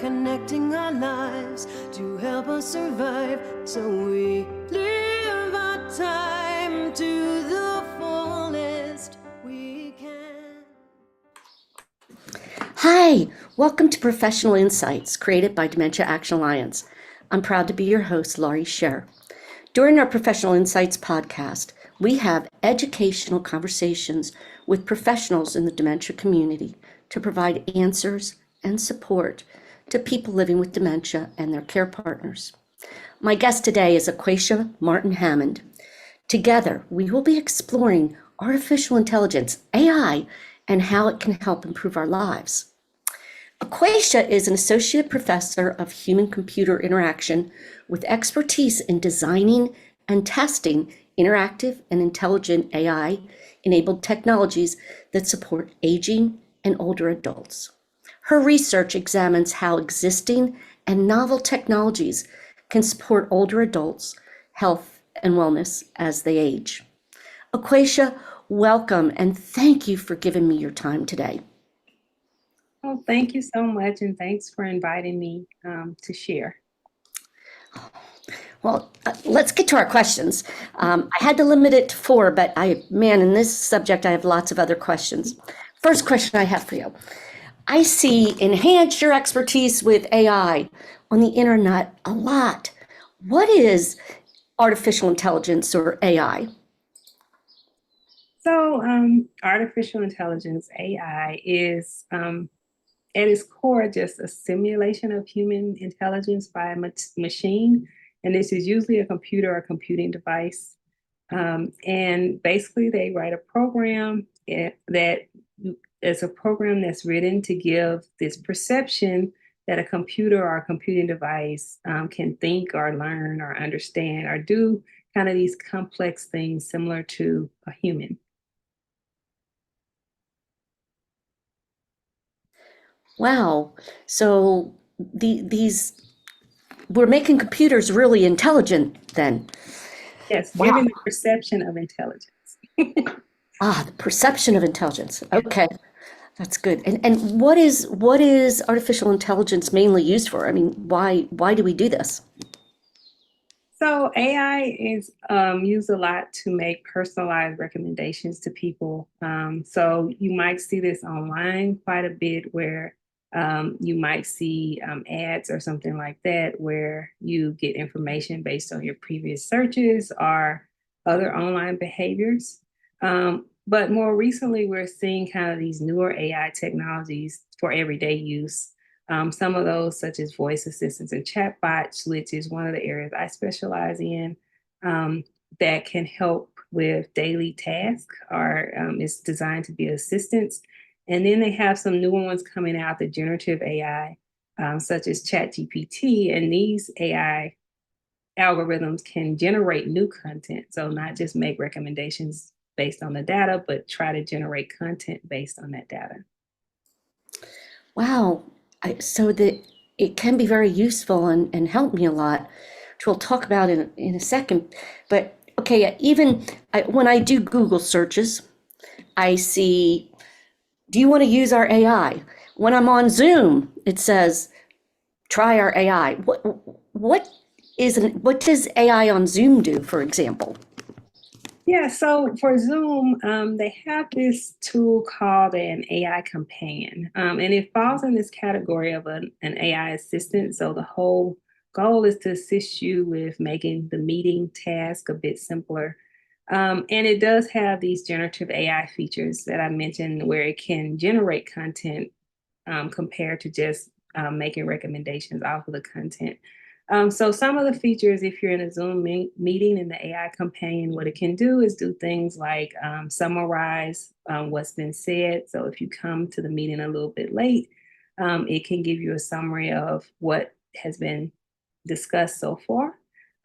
connecting our lives to help us survive. So we live our time to the fullest we can. Hi, welcome to Professional Insights, created by Dementia Action Alliance. I'm proud to be your host, Laurie Scher. During our Professional Insights podcast, we have educational conversations with professionals in the dementia community to provide answers and support to people living with dementia and their care partners. My guest today is Aqueasha Martin-Hammond. Together, we will be exploring artificial intelligence, AI, and how it can help improve our lives. Aqueasha is an associate professor of human-computer interaction with expertise in designing and testing interactive and intelligent AI-enabled technologies that support aging and older adults. Her research examines how existing and novel technologies can support older adults' health and wellness as they age. Aqueasha, welcome, and thank you for giving me your time today. Well, thank you so much, and thanks for inviting me to share. Well, let's get to our questions. I had to limit it to 4, but in this subject, I have lots of other questions. First question I have for you. I see enhance your expertise with AI on the internet a lot. What is artificial intelligence or AI? So artificial intelligence, AI, is at its core just a simulation of human intelligence by a machine. And this is usually a computer or computing device. And basically they write a program that is a program that's written to give this perception that a computer or a computing device can think or learn or understand or do kind of these complex things similar to a human. Wow. So we're making computers really intelligent then. Yes, Wow. given the perception of intelligence. The perception of intelligence. Okay, that's good. And what is artificial intelligence mainly used for? I mean, why do we do this? So AI is used a lot to make personalized recommendations to people. So you might see this online quite a bit where you might see ads or something like that where you get information based on your previous searches or other online behaviors. But more recently, we're seeing kind of these newer AI technologies for everyday use. Some of those, such as voice assistants and chatbots, which is one of the areas I specialize in, that can help with daily tasks, or it's designed to be assistants. And then they have some newer ones coming out, the generative AI, such as ChatGPT. And these AI algorithms can generate new content. So not just make recommendations based on the data, but try to generate content based on that data. Wow. So that it can be very useful and help me a lot, which we'll talk about in a second. But okay, when I do Google searches, I see, do you want to use our AI? When I'm on Zoom, it says, try our AI. What does AI on Zoom do, for example? Yeah, so for Zoom, they have this tool called an AI companion, and it falls in this category of an AI assistant. So the whole goal is to assist you with making the meeting task a bit simpler. And it does have these generative AI features that I mentioned where it can generate content compared to just making recommendations off of the content. So some of the features, if you're in a Zoom meeting in the AI companion, what it can do is do things like summarize what's been said. So if you come to the meeting a little bit late, it can give you a summary of what has been discussed so far.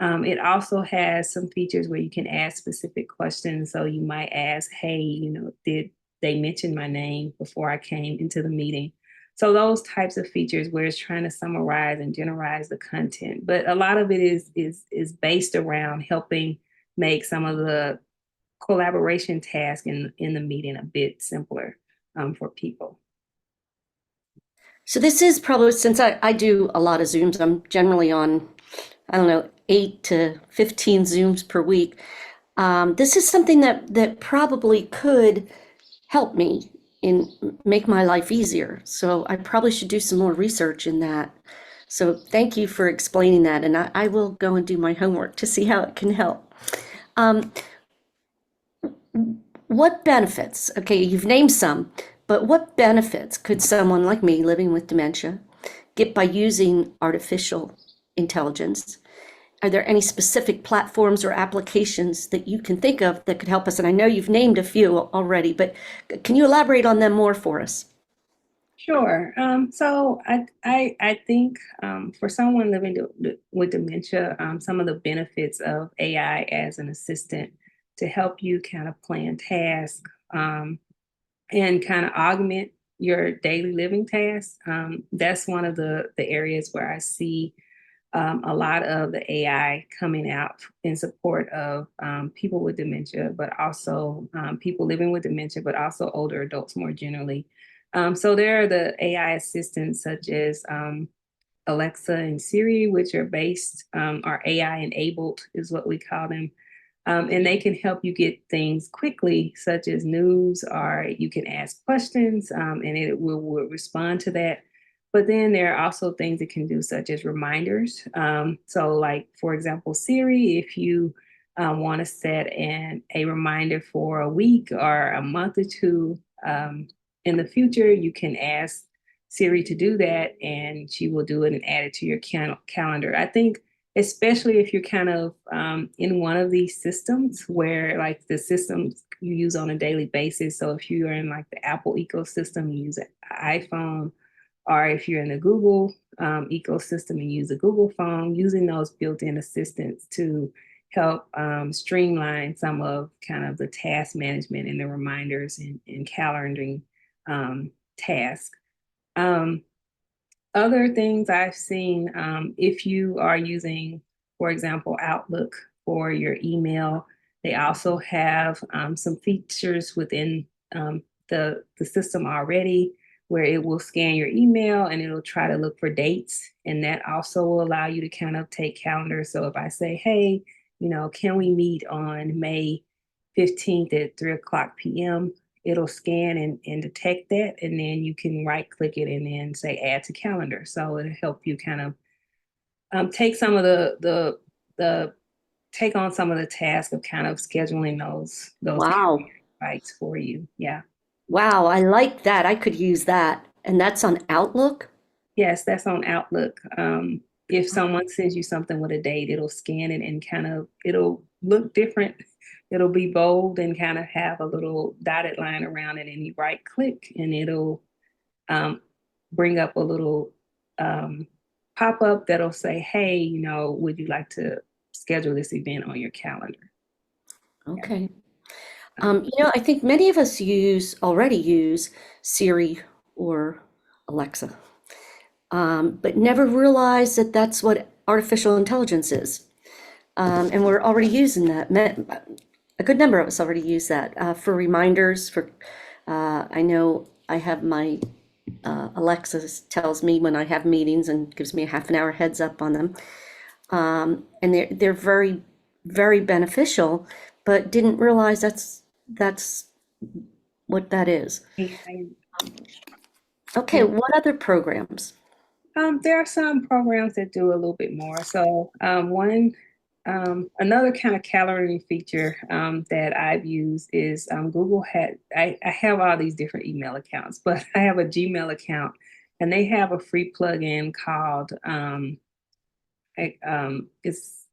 It also has some features where you can ask specific questions. So you might ask, hey, did they mention my name before I came into the meeting? So those types of features where it's trying to summarize and generalize the content, but a lot of it is based around helping make some of the collaboration tasks in the meeting a bit simpler for people. So this is probably, since I do a lot of Zooms, I'm generally on, I don't know, 8 to 15 Zooms per week. This is something that probably could help me in make my life easier. So I probably should do some more research in that. So thank you for explaining that, and I will go and do my homework to see how it can help. Um, what benefits, okay, you've named some, but what benefits could someone like me living with dementia get by using artificial intelligence? Are there any specific platforms or applications that you can think of that could help us? And I know you've named a few already, but can you elaborate on them more for us? Sure. So I think for someone living with dementia, some of the benefits of AI as an assistant to help you kind of plan tasks and kind of augment your daily living tasks. That's one of the areas where I see a lot of the AI coming out in support of people with dementia, but also people living with dementia, but also older adults more generally. So there are the AI assistants such as Alexa and Siri, which are based, are AI enabled, is what we call them. And they can help you get things quickly, such as news, or you can ask questions and it will respond to that. But then there are also things it can do, such as reminders. So, like, for example, Siri, if you want to set a reminder for a week or a month or two in the future, you can ask Siri to do that and she will do it and add it to your calendar. I think especially if you're kind of in one of these systems where like the systems you use on a daily basis. So if you're in like the Apple ecosystem, you use an iPhone, or if you're in the Google ecosystem and use a Google phone, using those built-in assistants to help streamline some of kind of the task management and the reminders and calendaring tasks. Um, Other things I've seen, if you are using, for example, Outlook for your email, they also have some features within the system already where it will scan your email and it'll try to look for dates. And that also will allow you to kind of take calendars. So if I say, hey, can we meet on May 15th at 3 o'clock p.m.? It'll scan and detect that, and then you can right click it and then say add to calendar. So it'll help you kind of take some of the take on some of the task of kind of scheduling those Wow. bites for you. Yeah. Wow, I like that. I could use that. And that's on Outlook? Yes, that's on Outlook. If someone sends you something with a date, it'll scan it and kind of it'll look different. It'll be bold and kind of have a little dotted line around it, and you right click and it'll um, bring up a little pop up that'll say, hey, would you like to schedule this event on your calendar? Yeah. Okay. I think many of us already use Siri or Alexa, but never realize that that's what artificial intelligence is. And we're already using that. A good number of us already use that for reminders. I know I have my Alexa tells me when I have meetings and gives me a half an hour heads up on them. And they're very, very beneficial, but didn't realize that's what that is. Okay, what other programs? There are some programs that do a little bit more. So another kind of calendaring feature that I've used is Google I have all these different email accounts, but I have a Gmail account and they have a free plugin called it's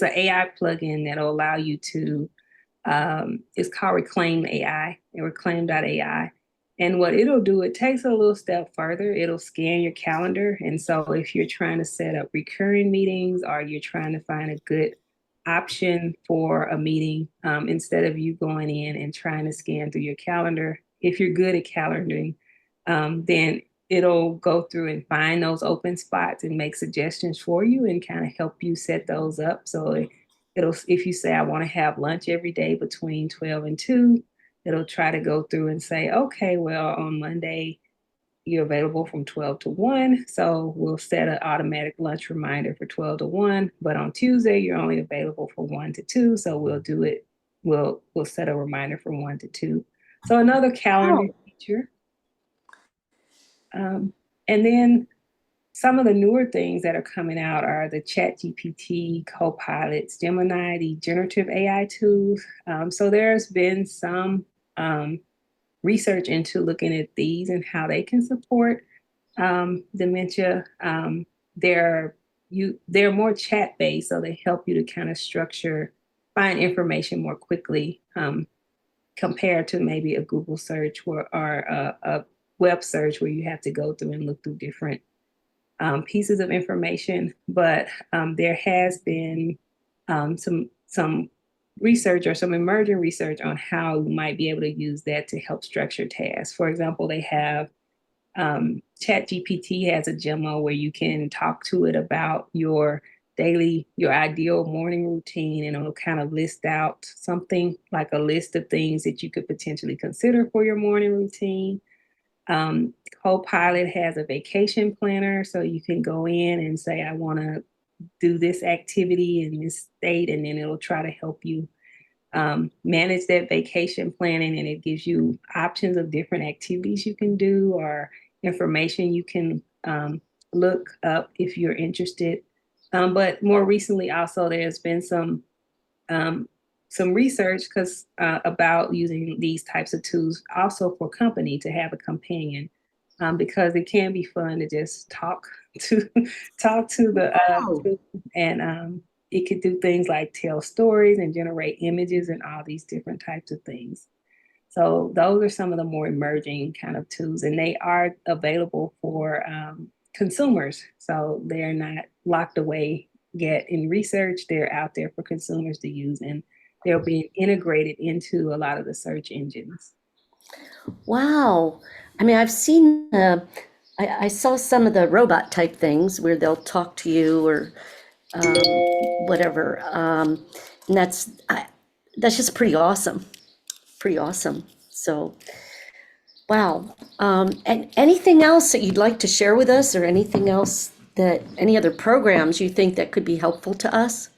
an AI plugin that'll allow you to it's called Reclaim AI and Reclaim.ai. And what it'll do, it takes a little step further. It'll scan your calendar. And so if you're trying to set up recurring meetings or you're trying to find a good option for a meeting, instead of you going in and trying to scan through your calendar, if you're good at calendaring, then it'll go through and find those open spots and make suggestions for you and kind of help you set those up. So it'll, if you say, I want to have lunch every day between 12 and 2, it'll try to go through and say, okay, well, on Monday, you're available from 12 to 1. So we'll set an automatic lunch reminder for 12 to 1. But on Tuesday, you're only available from 1 to 2. So we'll set a reminder from 1 to 2. So another calendar feature. And then some of the newer things that are coming out are the ChatGPT, Copilots, Gemini, the generative AI tools. So there's been some research into looking at these and how they can support dementia. They're more chat-based, so they help you to kind of find information more quickly compared to maybe a Google search or a web search where you have to go through and look through different pieces of information. But there has been some research or some emerging research on how you might be able to use that to help structure tasks. For example, they have ChatGPT has a demo where you can talk to it about your ideal morning routine, and it'll kind of list out something like a list of things that you could potentially consider for your morning routine. Copilot has a vacation planner, so you can go in and say, I want to do this activity in this state, and then it'll try to help you manage that vacation planning, and it gives you options of different activities you can do or information you can look up if you're interested. But more recently, also, there's been some research about using these types of tools also for company to have a companion, because it can be fun to just talk to the tool, and it could do things like tell stories and generate images and all these different types of things. So those are some of the more emerging kind of tools, and they are available for consumers. So they're not locked away yet in research. They're out there for consumers to use, and they're being integrated into a lot of the search engines. Wow. I mean, I've seen, I saw some of the robot type things where they'll talk to you or whatever. And that's just pretty awesome. Pretty awesome. So, wow. And anything else that you'd like to share with us, or anything else any other programs you think that could be helpful to us?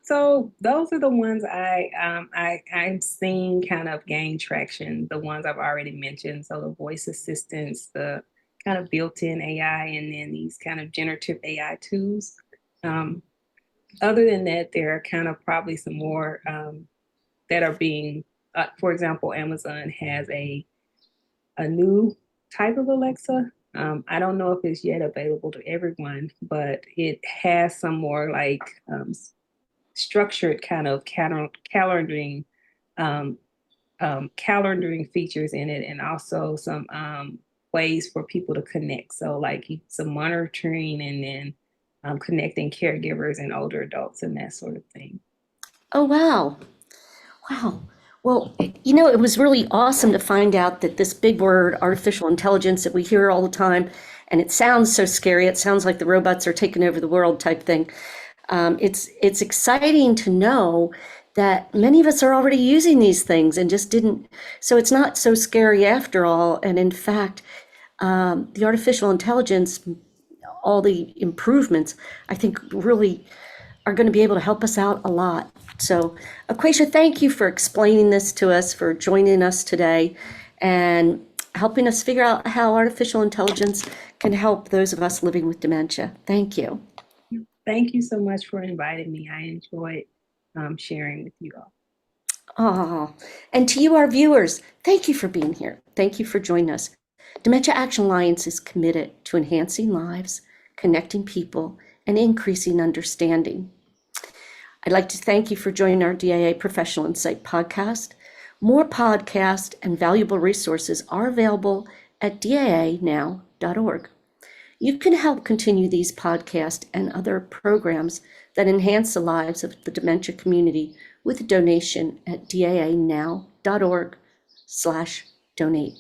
So those are the ones I'm seeing kind of gain traction, the ones I've already mentioned. So the voice assistants, the kind of built-in AI, and then these kind of generative AI tools. Other than that, there are kind of probably some more that are being, for example, Amazon has a new type of Alexa. I don't know if it's yet available to everyone, but it has some more like structured kind of calendaring features in it, and also some ways for people to connect. So like some monitoring, and then connecting caregivers and older adults and that sort of thing. Oh, wow. Wow. Well, it was really awesome to find out that this big word, artificial intelligence, that we hear all the time, and it sounds so scary. It sounds like the robots are taking over the world type thing. It's exciting to know that many of us are already using these things and just didn't. So it's not so scary after all. And in fact, the artificial intelligence, all the improvements, I think really are going to be able to help us out a lot. So, Aqueasha, thank you for explaining this to us, for joining us today, and helping us figure out how artificial intelligence can help those of us living with dementia. Thank you. Thank you so much for inviting me. I enjoyed sharing with you all. Oh, and to you, our viewers, thank you for being here. Thank you for joining us. Dementia Action Alliance is committed to enhancing lives, connecting people, and increasing understanding. I'd like to thank you for joining our DAA Professional Insight podcast. More podcasts and valuable resources are available at daanow.org. You can help continue these podcasts and other programs that enhance the lives of the dementia community with a donation at daanow.org/donate.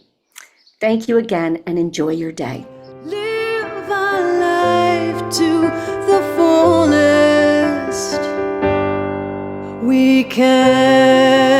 Thank you again, and enjoy your day. Live our life to the fullest we can.